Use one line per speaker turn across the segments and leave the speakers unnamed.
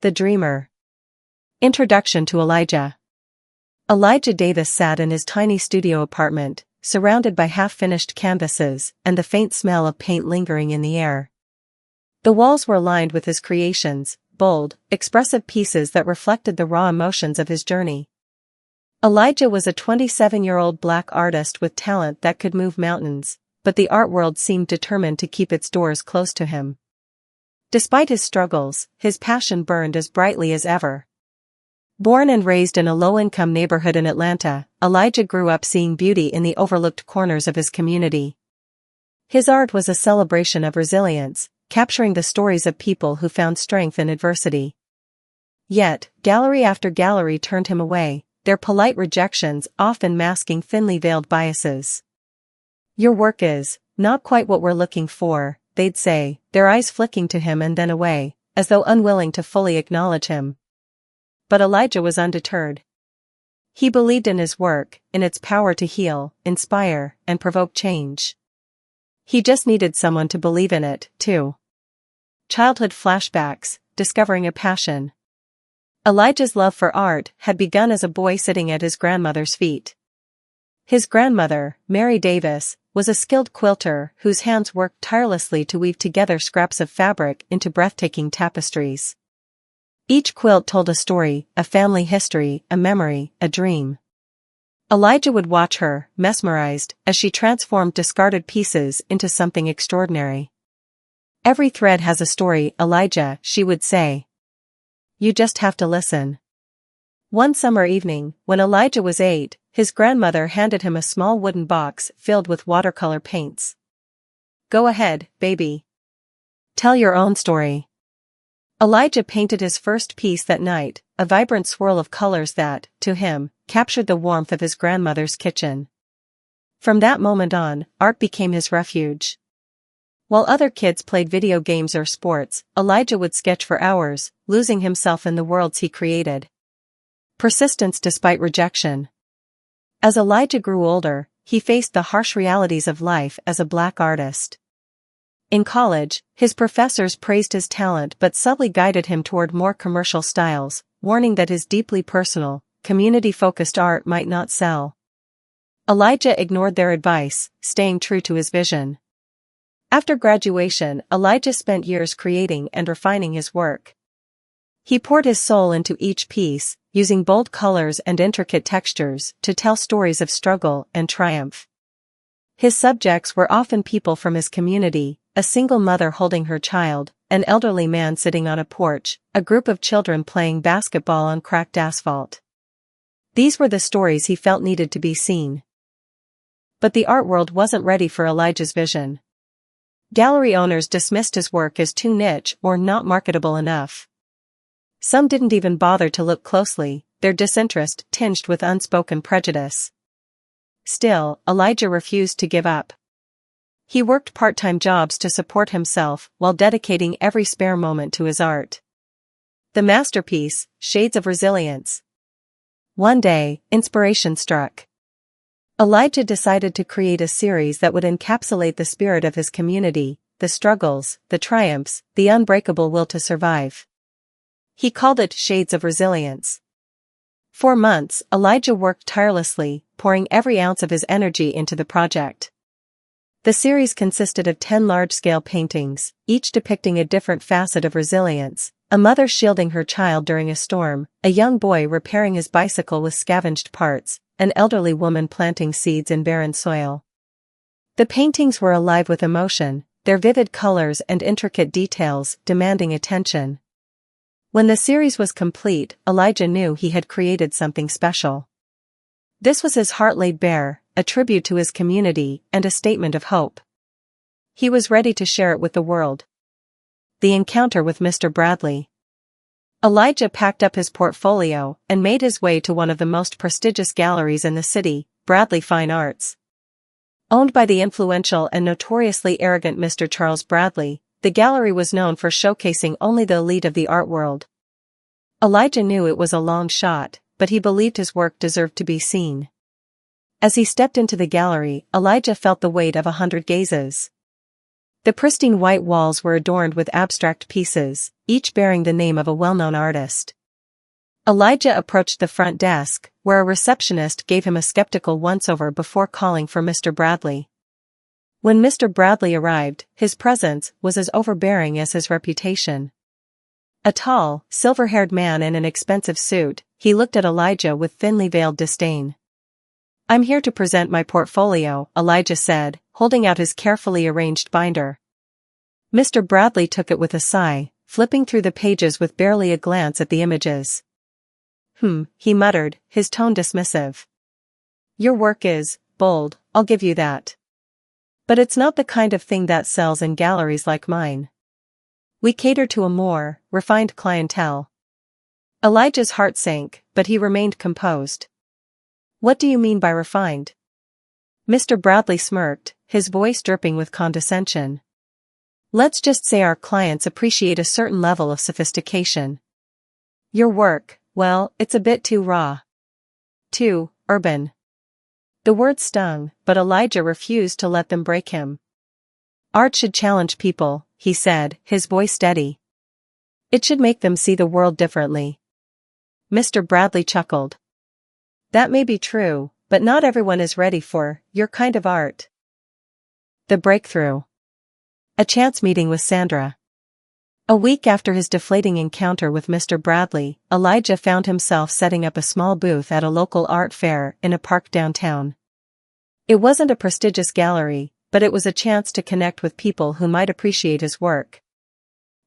The Dreamer. Introduction to Elijah. Elijah Davis sat in his tiny studio apartment, surrounded by half-finished canvases and the faint smell of paint lingering in the air. The walls were lined with his creations, bold, expressive pieces that reflected the raw emotions of his journey. Elijah was a 27-year-old black artist with talent that could move mountains, but the art world seemed determined to keep its doors closed to him. Despite his struggles, his passion burned as brightly as ever. Born and raised in a low-income neighborhood in Atlanta, Elijah grew up seeing beauty in the overlooked corners of his community. His art was a celebration of resilience, capturing the stories of people who found strength in adversity. Yet, gallery after gallery turned him away, their polite rejections often masking thinly veiled biases. "Your work is not quite what we're looking for," they'd say, their eyes flicking to him and then away, as though unwilling to fully acknowledge him. But Elijah was undeterred. He believed in his work, in its power to heal, inspire, and provoke change. He just needed someone to believe in it, too. Childhood flashbacks, discovering a passion. Elijah's love for art had begun as a boy sitting at his grandmother's feet. His grandmother, Mary Davis, was a skilled quilter whose hands worked tirelessly to weave together scraps of fabric into breathtaking tapestries. Each quilt told a story, a family history, a memory, a dream. Elijah would watch her, mesmerized, as she transformed discarded pieces into something extraordinary. "Every thread has a story, Elijah," she would say. "You just have to listen." One summer evening, when Elijah was 8, his grandmother handed him a small wooden box filled with watercolor paints. "Go ahead, baby. Tell your own story." Elijah painted his first piece that night, a vibrant swirl of colors that, to him, captured the warmth of his grandmother's kitchen. From that moment on, art became his refuge. While other kids played video games or sports, Elijah would sketch for hours, losing himself in the worlds he created. Persistence despite rejection. As Elijah grew older, he faced the harsh realities of life as a black artist. In college, his professors praised his talent but subtly guided him toward more commercial styles, warning that his deeply personal, community-focused art might not sell. Elijah ignored their advice, staying true to his vision. After graduation, Elijah spent years creating and refining his work. He poured his soul into each piece, using bold colors and intricate textures to tell stories of struggle and triumph. His subjects were often people from his community, a single mother holding her child, an elderly man sitting on a porch, a group of children playing basketball on cracked asphalt. These were the stories he felt needed to be seen. But the art world wasn't ready for Elijah's vision. Gallery owners dismissed his work as too niche or not marketable enough. Some didn't even bother to look closely, their disinterest tinged with unspoken prejudice. Still, Elijah refused to give up. He worked part-time jobs to support himself while dedicating every spare moment to his art. The masterpiece, Shades of Resilience. One day, inspiration struck. Elijah decided to create a series that would encapsulate the spirit of his community, the struggles, the triumphs, the unbreakable will to survive. He called it Shades of Resilience. For months, Elijah worked tirelessly, pouring every ounce of his energy into the project. The series consisted of 10 large-scale paintings, each depicting a different facet of resilience: a mother shielding her child during a storm, a young boy repairing his bicycle with scavenged parts, an elderly woman planting seeds in barren soil. The paintings were alive with emotion, their vivid colors and intricate details demanding attention. When the series was complete, Elijah knew he had created something special. This was his heart laid bare, a tribute to his community and a statement of hope. He was ready to share it with the world. The encounter with Mr. Bradley. Elijah packed up his portfolio and made his way to one of the most prestigious galleries in the city, Bradley Fine Arts. Owned by the influential and notoriously arrogant Mr. Charles Bradley, the gallery was known for showcasing only the elite of the art world. Elijah knew it was a long shot, but he believed his work deserved to be seen. As he stepped into the gallery, Elijah felt the weight of 100 gazes. The pristine white walls were adorned with abstract pieces, each bearing the name of a well-known artist. Elijah approached the front desk, where a receptionist gave him a skeptical once-over before calling for Mr. Bradley. When Mr. Bradley arrived, his presence was as overbearing as his reputation. A tall, silver-haired man in an expensive suit, he looked at Elijah with thinly veiled disdain. "I'm here to present my portfolio," Elijah said, holding out his carefully arranged binder. Mr. Bradley took it with a sigh, flipping through the pages with barely a glance at the images. He muttered, his tone dismissive. "Your work is bold, I'll give you that. But it's not the kind of thing that sells in galleries like mine. We cater to a more refined clientele." Elijah's heart sank, but he remained composed. "What do you mean by refined?" Mr. Bradley smirked, his voice dripping with condescension. "Let's just say our clients appreciate a certain level of sophistication. Your work, well, it's a bit too raw. Too urban." The words stung, but Elijah refused to let them break him. "Art should challenge people," he said, his voice steady. "It should make them see the world differently." Mr. Bradley chuckled. "That may be true, but not everyone is ready for your kind of art." The breakthrough. A chance meeting with Sandra. A week after his deflating encounter with Mr. Bradley, Elijah found himself setting up a small booth at a local art fair in a park downtown. It wasn't a prestigious gallery, but it was a chance to connect with people who might appreciate his work.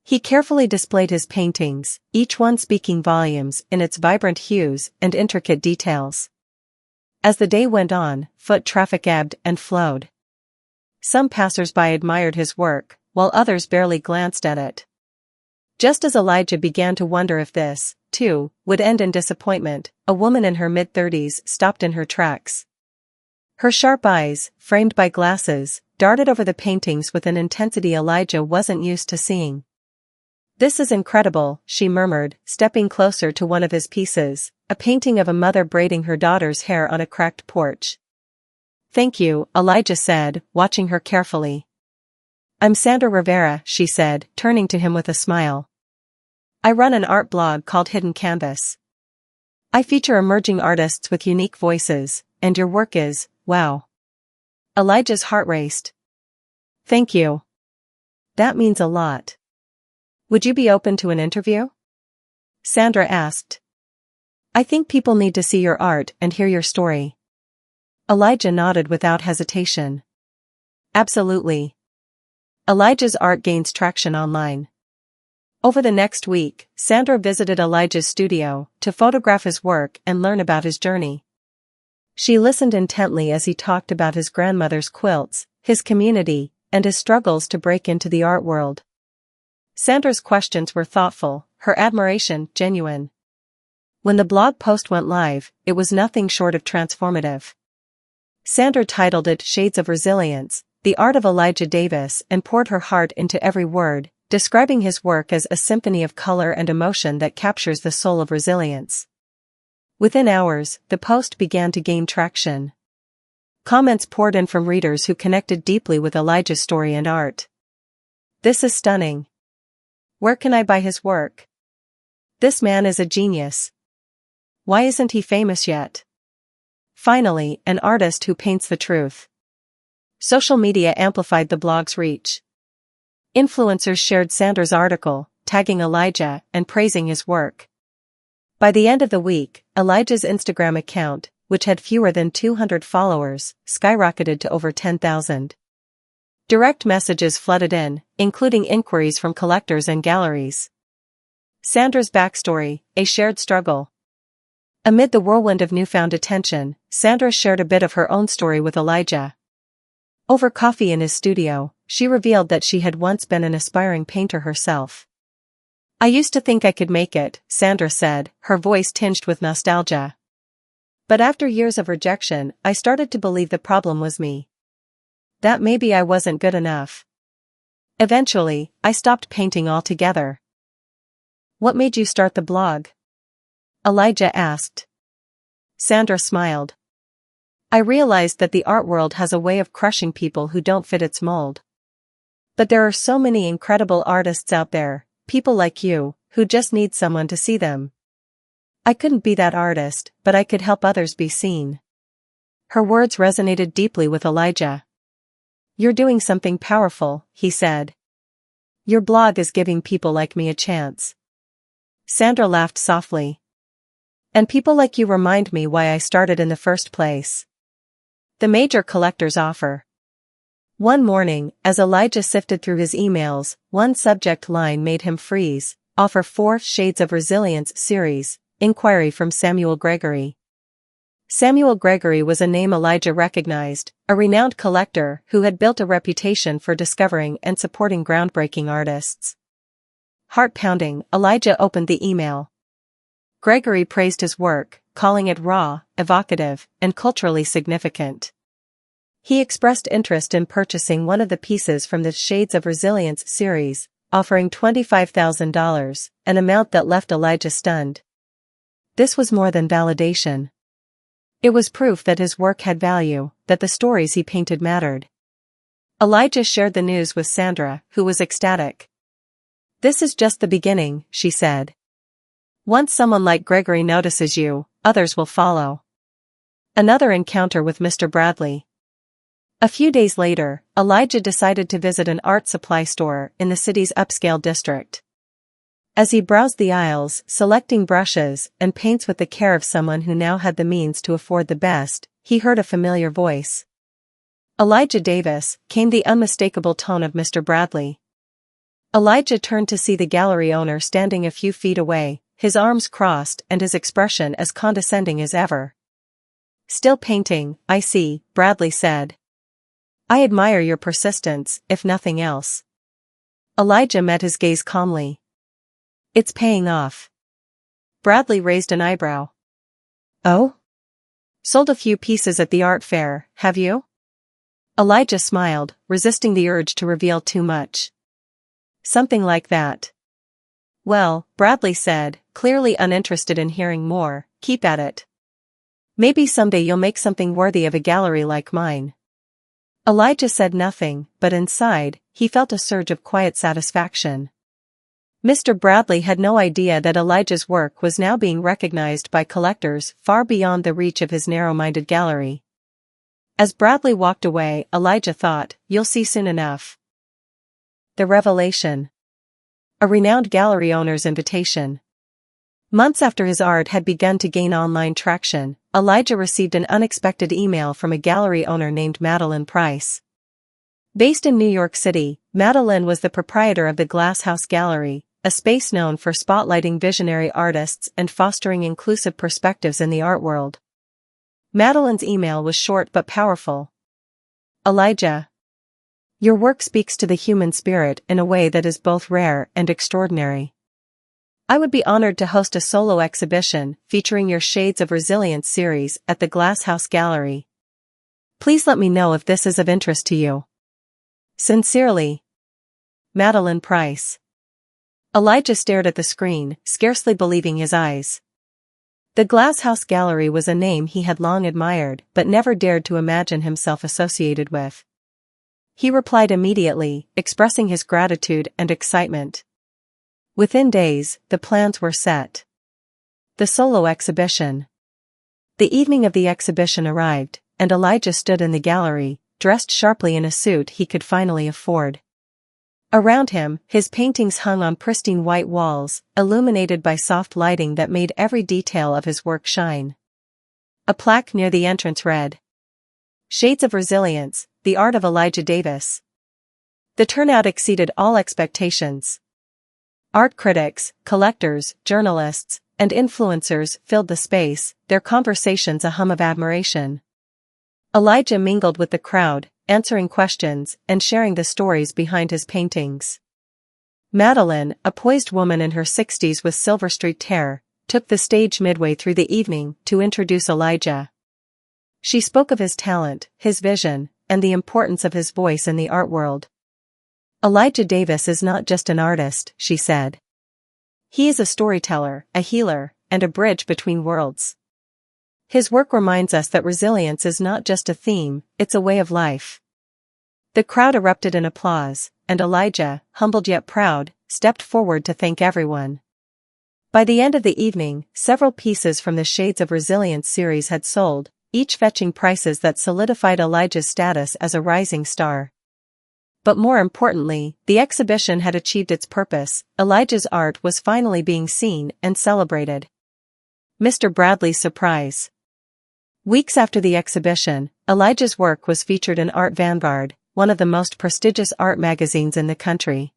He carefully displayed his paintings, each one speaking volumes in its vibrant hues and intricate details. As the day went on, foot traffic ebbed and flowed. Some passers-by admired his work, while others barely glanced at it. Just as Elijah began to wonder if this, too, would end in disappointment, a woman in her mid-30s stopped in her tracks. Her sharp eyes, framed by glasses, darted over the paintings with an intensity Elijah wasn't used to seeing. "This is incredible," she murmured, stepping closer to one of his pieces, a painting of a mother braiding her daughter's hair on a cracked porch. "Thank you," Elijah said, watching her carefully. "I'm Sandra Rivera," she said, turning to him with a smile. "I run an art blog called Hidden Canvas. I feature emerging artists with unique voices, and your work is, wow." Elijah's heart raced. "Thank you. That means a lot. Would you be open to an interview?" Sandra asked. "I think people need to see your art and hear your story." Elijah nodded without hesitation. "Absolutely." Elijah's art gains traction online. Over the next week, Sandra visited Elijah's studio to photograph his work and learn about his journey. She listened intently as he talked about his grandmother's quilts, his community, and his struggles to break into the art world. Sandra's questions were thoughtful, her admiration genuine. When the blog post went live, it was nothing short of transformative. Sandra titled it "Shades of Resilience, the Art of Elijah Davis," and poured her heart into every word, describing his work as a symphony of color and emotion that captures the soul of resilience. Within hours, the post began to gain traction. Comments poured in from readers who connected deeply with Elijah's story and art. "This is stunning. Where can I buy his work? This man is a genius. Why isn't he famous yet?" Finally, an artist who paints the truth. Social media amplified the blog's reach. Influencers shared Sandra's article, tagging Elijah and praising his work. By the end of the week, Elijah's Instagram account, which had fewer than 200 followers, skyrocketed to over 10,000. Direct messages flooded in, including inquiries from collectors and galleries. Sandra's backstory, a shared struggle. Amid the whirlwind of newfound attention, Sandra shared a bit of her own story with Elijah. Over coffee in his studio, she revealed that she had once been an aspiring painter herself. "I used to think I could make it," Sandra said, her voice tinged with nostalgia. "But after years of rejection, I started to believe the problem was me. That maybe I wasn't good enough. Eventually, I stopped painting altogether." "What made you start the blog?" Elijah asked. Sandra smiled. "I realized that the art world has a way of crushing people who don't fit its mold. But there are so many incredible artists out there, people like you, who just need someone to see them. I couldn't be that artist, but I could help others be seen. Her words resonated deeply with Elijah. You're doing something powerful, he said. Your blog is giving people like me a chance. Sandra laughed softly. And people like you remind me why I started in the first place. The major collectors offer. One morning, as Elijah sifted through his emails, one subject line made him freeze. Offer 4 Shades of Resilience series, inquiry from Samuel Gregory. Samuel Gregory was a name Elijah recognized, a renowned collector who had built a reputation for discovering and supporting groundbreaking artists. Heart-pounding, Elijah opened the email. Gregory praised his work, calling it raw, evocative, and culturally significant. He expressed interest in purchasing one of the pieces from the Shades of Resilience series, offering $25,000, an amount that left Elijah stunned. This was more than validation. It was proof that his work had value, that the stories he painted mattered. Elijah shared the news with Sandra, who was ecstatic. This is just the beginning, she said. Once someone like Gregory notices you, others will follow. Another encounter with Mr. Bradley. A few days later, Elijah decided to visit an art supply store in the city's upscale district. As he browsed the aisles, selecting brushes and paints with the care of someone who now had the means to afford the best, he heard a familiar voice. Elijah Davis, came the unmistakable tone of Mr. Bradley. Elijah turned to see the gallery owner standing a few feet away, his arms crossed and his expression as condescending as ever. Still painting, I see, Bradley said. I admire your persistence, if nothing else. Elijah met his gaze calmly. It's paying off. Bradley raised an eyebrow. Oh? Sold a few pieces at the art fair, have you? Elijah smiled, resisting the urge to reveal too much. Something like that. Well, Bradley said, clearly uninterested in hearing more, keep at it. Maybe someday you'll make something worthy of a gallery like mine. Elijah said nothing, but inside, he felt a surge of quiet satisfaction. Mr. Bradley had no idea that Elijah's work was now being recognized by collectors far beyond the reach of his narrow-minded gallery. As Bradley walked away, Elijah thought, you'll see soon enough. The revelation. A renowned gallery owner's invitation. Months after his art had begun to gain online traction, Elijah received an unexpected email from a gallery owner named Madeline Price. Based in New York City, Madeline was the proprietor of the Glass House Gallery, a space known for spotlighting visionary artists and fostering inclusive perspectives in the art world. Madeline's email was short but powerful. Elijah. Your work speaks to the human spirit in a way that is both rare and extraordinary. I would be honored to host a solo exhibition featuring your Shades of Resilience series at the Glass House Gallery. Please let me know if this is of interest to you. Sincerely, Madeline Price. Elijah stared at the screen, scarcely believing his eyes. The Glass House Gallery was a name he had long admired but never dared to imagine himself associated with. He replied immediately, expressing his gratitude and excitement. Within days, the plans were set. The solo exhibition. The evening of the exhibition arrived, and Elijah stood in the gallery, dressed sharply in a suit he could finally afford. Around him, his paintings hung on pristine white walls, illuminated by soft lighting that made every detail of his work shine. A plaque near the entrance read, Shades of Resilience, the Art of Elijah Davis. The turnout exceeded all expectations. Art critics, collectors, journalists, and influencers filled the space, their conversations a hum of admiration. Elijah mingled with the crowd, answering questions and sharing the stories behind his paintings. Madeline, a poised woman in her 60s with silver-streaked hair, took the stage midway through the evening to introduce Elijah. She spoke of his talent, his vision, and the importance of his voice in the art world. Elijah Davis is not just an artist, she said. He is a storyteller, a healer, and a bridge between worlds. His work reminds us that resilience is not just a theme, it's a way of life. The crowd erupted in applause, and Elijah, humbled yet proud, stepped forward to thank everyone. By the end of the evening, several pieces from the Shades of Resilience series had sold, each fetching prices that solidified Elijah's status as a rising star. But more importantly, the exhibition had achieved its purpose. Elijah's art was finally being seen and celebrated. Mr. Bradley's surprise. Weeks after the exhibition, Elijah's work was featured in Art Vanguard, one of the most prestigious art magazines in the country.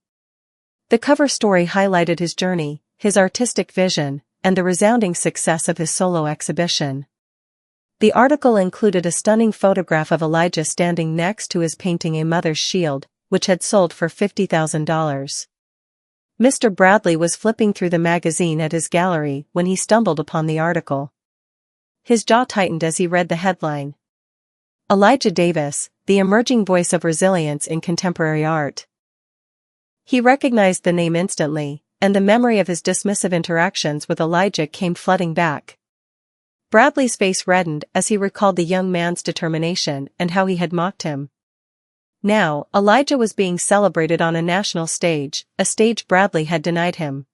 The cover story highlighted his journey, his artistic vision, and the resounding success of his solo exhibition. The article included a stunning photograph of Elijah standing next to his painting A Mother's Shield, which had sold for $50,000. Mr. Bradley was flipping through the magazine at his gallery when he stumbled upon the article. His jaw tightened as he read the headline. Elijah Davis, the emerging voice of resilience in contemporary art. He recognized the name instantly, and the memory of his dismissive interactions with Elijah came flooding back. Bradley's face reddened as he recalled the young man's determination and how he had mocked him. Now, Elijah was being celebrated on a national stage, a stage Bradley had denied him.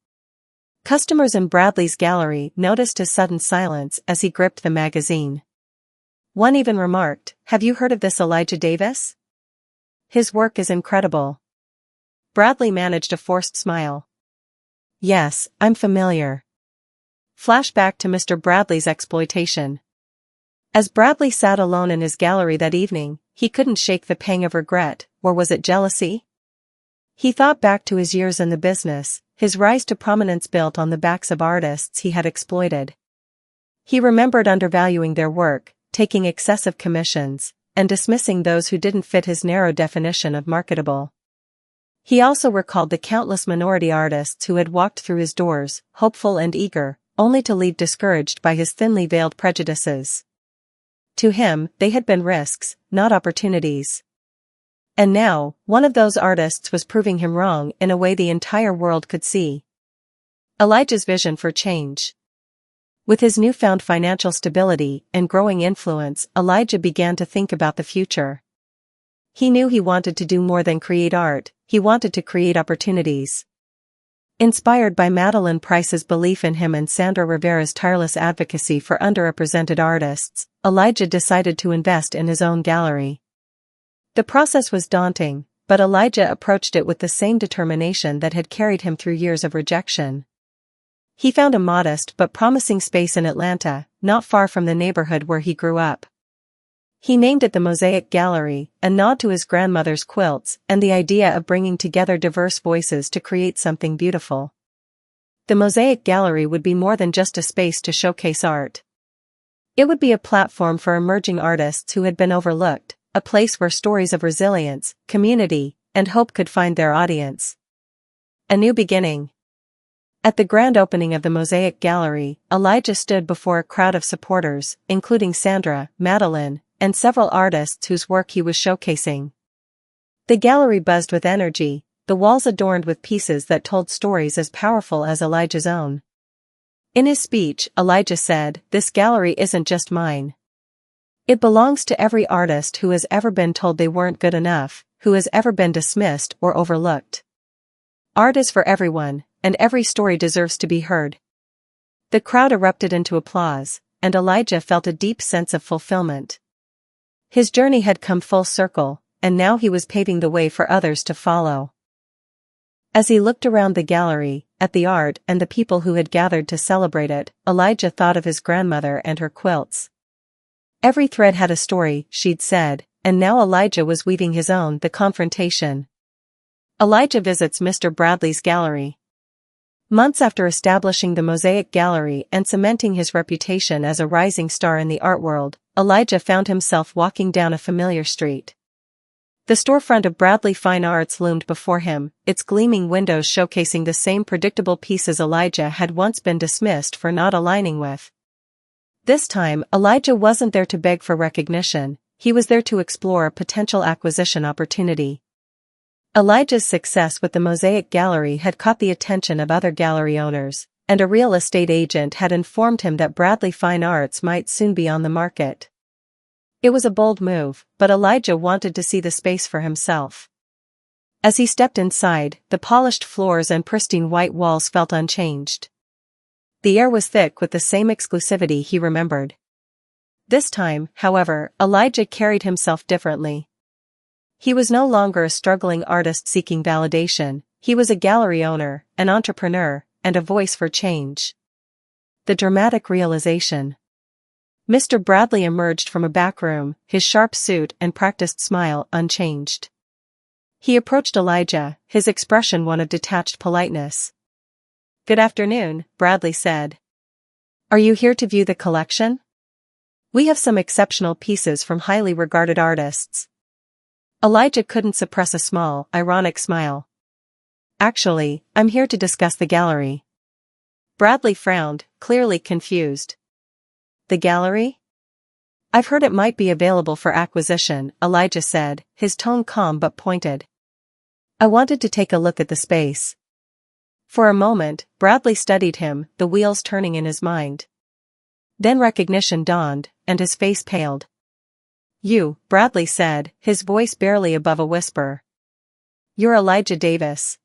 Customers in Bradley's gallery noticed his sudden silence as he gripped the magazine. One even remarked, "Have you heard of this Elijah Davis? His work is incredible." Bradley managed a forced smile. "Yes, I'm familiar." Flashback to Mr. Bradley's exploitation. As Bradley sat alone in his gallery that evening, he couldn't shake the pang of regret, or was it jealousy? He thought back to his years in the business, his rise to prominence built on the backs of artists he had exploited. He remembered undervaluing their work, taking excessive commissions, and dismissing those who didn't fit his narrow definition of marketable. He also recalled the countless minority artists who had walked through his doors, hopeful and eager, only to leave discouraged by his thinly veiled prejudices. To him, they had been risks, not opportunities. And now, one of those artists was proving him wrong in a way the entire world could see. Elijah's vision for change. With his newfound financial stability and growing influence, Elijah began to think about the future. He knew he wanted to do more than create art, he wanted to create opportunities. Inspired by Madeline Price's belief in him and Sandra Rivera's tireless advocacy for underrepresented artists, Elijah decided to invest in his own gallery. The process was daunting, but Elijah approached it with the same determination that had carried him through years of rejection. He found a modest but promising space in Atlanta, not far from the neighborhood where he grew up. He named it the Mosaic Gallery, a nod to his grandmother's quilts and the idea of bringing together diverse voices to create something beautiful. The Mosaic Gallery would be more than just a space to showcase art. It would be a platform for emerging artists who had been overlooked, a place where stories of resilience, community, and hope could find their audience. A new beginning. At the grand opening of the Mosaic Gallery, Elijah stood before a crowd of supporters, including Sandra, Madeline, and several artists whose work he was showcasing. The gallery buzzed with energy, the walls adorned with pieces that told stories as powerful as Elijah's own. In his speech, Elijah said, "This gallery isn't just mine. It belongs to every artist who has ever been told they weren't good enough, who has ever been dismissed or overlooked. Art is for everyone, and every story deserves to be heard." The crowd erupted into applause, and Elijah felt a deep sense of fulfillment. His journey had come full circle, and now he was paving the way for others to follow. As he looked around the gallery, at the art and the people who had gathered to celebrate it, Elijah thought of his grandmother and her quilts. Every thread had a story, she'd said, and now Elijah was weaving his own. The confrontation. Elijah visits Mr. Bradley's gallery. Months after establishing the Mosaic Gallery and cementing his reputation as a rising star in the art world, Elijah found himself walking down a familiar street. The storefront of Bradley Fine Arts loomed before him, its gleaming windows showcasing the same predictable pieces Elijah had once been dismissed for not aligning with. This time, Elijah wasn't there to beg for recognition, he was there to explore a potential acquisition opportunity. Elijah's success with the Mosaic Gallery had caught the attention of other gallery owners, and a real estate agent had informed him that Bradley Fine Arts might soon be on the market. It was a bold move, but Elijah wanted to see the space for himself. As he stepped inside, the polished floors and pristine white walls felt unchanged. The air was thick with the same exclusivity he remembered. This time, however, Elijah carried himself differently. He was no longer a struggling artist seeking validation, he was a gallery owner, an entrepreneur, and a voice for change. The dramatic realization. Mr. Bradley emerged from a back room, his sharp suit and practiced smile unchanged. He approached Elijah, his expression one of detached politeness. "Good afternoon," Bradley said. "Are you here to view the collection? We have some exceptional pieces from highly regarded artists." Elijah couldn't suppress a small, ironic smile. "Actually, I'm here to discuss the gallery." Bradley frowned, clearly confused. "The gallery? I've heard it might be available for acquisition," Elijah said, his tone calm but pointed. "I wanted to take a look at the space." For a moment, Bradley studied him, the wheels turning in his mind. Then recognition dawned, and his face paled. "You," Bradley said, his voice barely above a whisper. "You're Elijah Davis."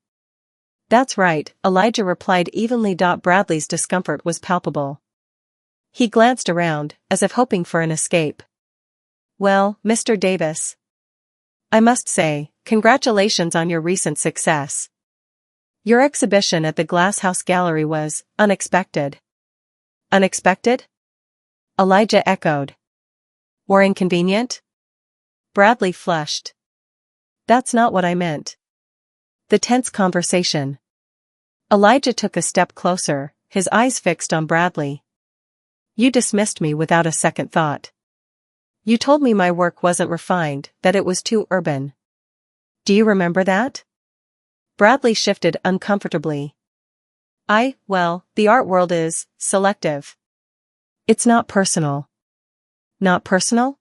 "That's right," Elijah replied evenly. Bradley's discomfort was palpable. He glanced around, as if hoping for an escape. "Well, Mr. Davis, I must say, congratulations on your recent success. Your exhibition at the Glass House Gallery was unexpected." "Unexpected?" Elijah echoed. "Or inconvenient?" Bradley flushed. "That's not what I meant." The tense conversation. Elijah took a step closer, his eyes fixed on Bradley. "You dismissed me without a second thought. You told me my work wasn't refined, that it was too urban. Do you remember that?" Bradley shifted uncomfortably. Well, the art world is selective. It's not personal." "Not personal?"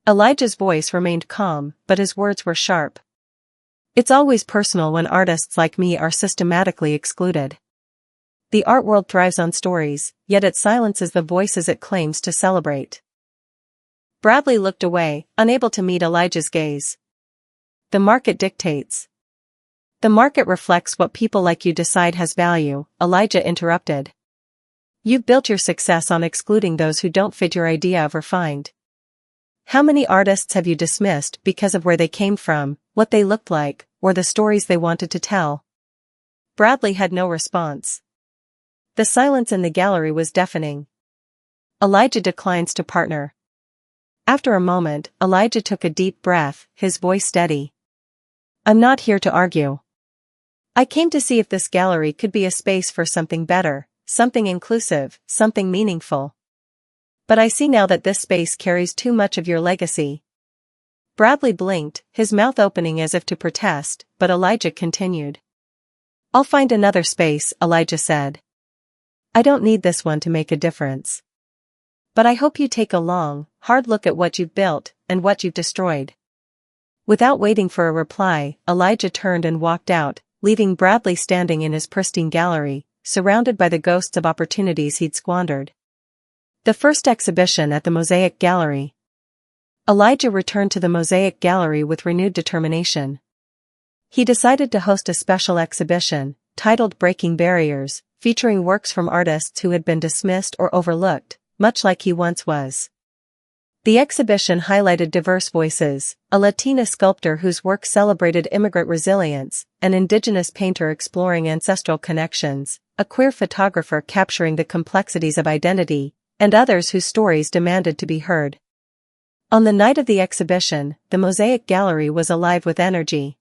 Elijah's voice remained calm, but his words were sharp. "It's always personal when artists like me are systematically excluded. The art world thrives on stories, yet it silences the voices it claims to celebrate." Bradley looked away, unable to meet Elijah's gaze. "The market dictates." "The market reflects what people like you decide has value," Elijah interrupted. "You've built your success on excluding those who don't fit your idea of refined. How many artists have you dismissed because of where they came from, what they looked like, or the stories they wanted to tell?" Bradley had no response. The silence in the gallery was deafening. "Elijah declines to partner." After a moment, Elijah took a deep breath, his voice steady. "I'm not here to argue. I came to see if this gallery could be a space for something better, something inclusive, something meaningful. But I see now that this space carries too much of your legacy." Bradley blinked, his mouth opening as if to protest, but Elijah continued. "I'll find another space," Elijah said. "I don't need this one to make a difference. But I hope you take a long, hard look at what you've built, and what you've destroyed." Without waiting for a reply, Elijah turned and walked out, leaving Bradley standing in his pristine gallery, surrounded by the ghosts of opportunities he'd squandered. The first exhibition at the Mosaic Gallery. Elijah returned to the Mosaic Gallery with renewed determination. He decided to host a special exhibition, titled Breaking Barriers, featuring works from artists who had been dismissed or overlooked, much like he once was. The exhibition highlighted diverse voices, a Latina sculptor whose work celebrated immigrant resilience, an indigenous painter exploring ancestral connections, a queer photographer capturing the complexities of identity, and others whose stories demanded to be heard. On the night of the exhibition, the Mosaic Gallery was alive with energy.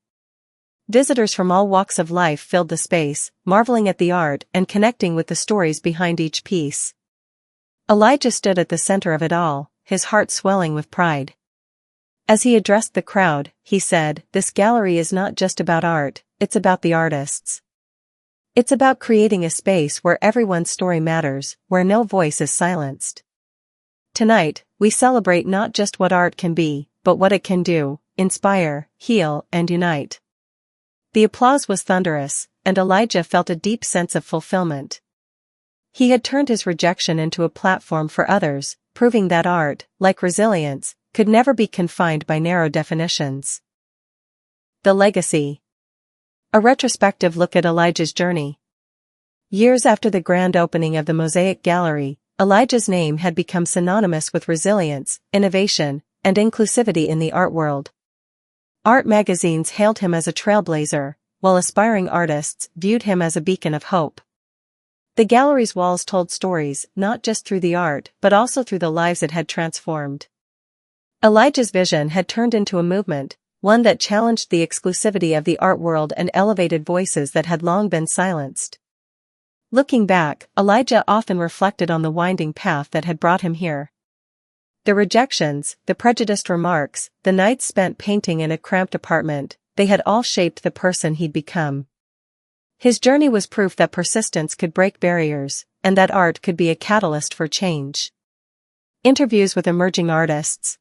Visitors from all walks of life filled the space, marveling at the art and connecting with the stories behind each piece. Elijah stood at the center of it all, his heart swelling with pride. As he addressed the crowd, he said, "This gallery is not just about art, it's about the artists. It's about creating a space where everyone's story matters, where no voice is silenced. Tonight, we celebrate not just what art can be, but what it can do, inspire, heal, and unite." The applause was thunderous, and Elijah felt a deep sense of fulfillment. He had turned his rejection into a platform for others, proving that art, like resilience, could never be confined by narrow definitions. The legacy. A retrospective look at Elijah's journey. Years after the grand opening of the Mosaic Gallery, Elijah's name had become synonymous with resilience, innovation, and inclusivity in the art world. Art magazines hailed him as a trailblazer, while aspiring artists viewed him as a beacon of hope. The gallery's walls told stories not just through the art but also through the lives it had transformed. Elijah's vision had turned into a movement, one that challenged the exclusivity of the art world and elevated voices that had long been silenced. Looking back, Elijah often reflected on the winding path that had brought him here. The rejections, the prejudiced remarks, the nights spent painting in a cramped apartment, they had all shaped the person he'd become. His journey was proof that persistence could break barriers, and that art could be a catalyst for change. Interviews with emerging artists.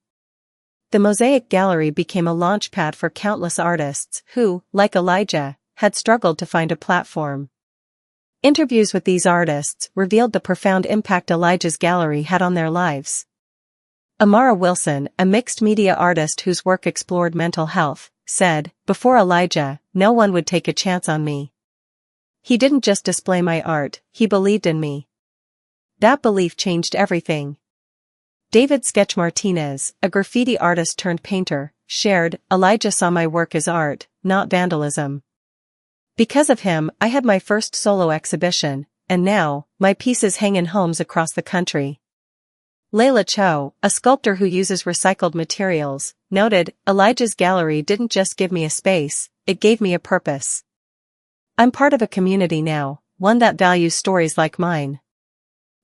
The Mosaic Gallery became a launchpad for countless artists who, like Elijah, had struggled to find a platform. Interviews with these artists revealed the profound impact Elijah's gallery had on their lives. Amara Wilson, a mixed-media artist whose work explored mental health, said, "Before Elijah, no one would take a chance on me. He didn't just display my art, he believed in me. That belief changed everything." David Sketch Martinez, a graffiti artist turned painter, shared, "Elijah saw my work as art, not vandalism. Because of him, I had my first solo exhibition, and now, my pieces hang in homes across the country." Layla Cho, a sculptor who uses recycled materials, noted, "Elijah's gallery didn't just give me a space, it gave me a purpose. I'm part of a community now, one that values stories like mine."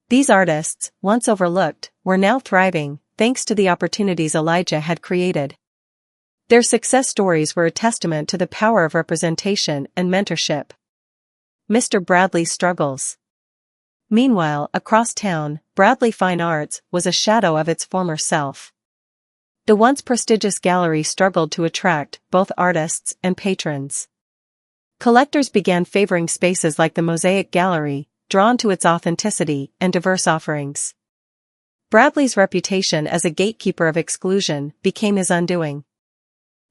These artists, once overlooked, were now thriving, thanks to the opportunities Elijah had created. Their success stories were a testament to the power of representation and mentorship. Mr. Bradley's struggles. Meanwhile, across town, Bradley Fine Arts was a shadow of its former self. The once prestigious gallery struggled to attract both artists and patrons. Collectors began favoring spaces like the Mosaic Gallery, drawn to its authenticity and diverse offerings. Bradley's reputation as a gatekeeper of exclusion became his undoing.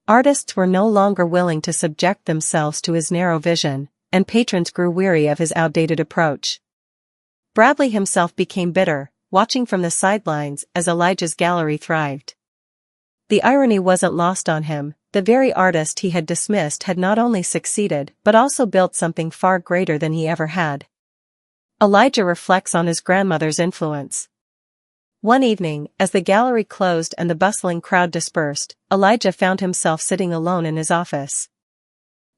Artists were no longer willing to subject themselves to his narrow vision, and patrons grew weary of his outdated approach. Bradley himself became bitter, watching from the sidelines as Elijah's gallery thrived. The irony wasn't lost on him. The very artist he had dismissed had not only succeeded but also built something far greater than he ever had. Elijah reflects on his grandmother's influence. One evening, as the gallery closed and the bustling crowd dispersed, Elijah found himself sitting alone in his office.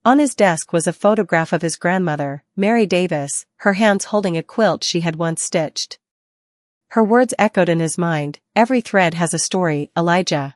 On his desk was a photograph of his grandmother, Mary Davis, her hands holding a quilt she had once stitched. Her words echoed in his mind, "Every thread has a story, Elijah."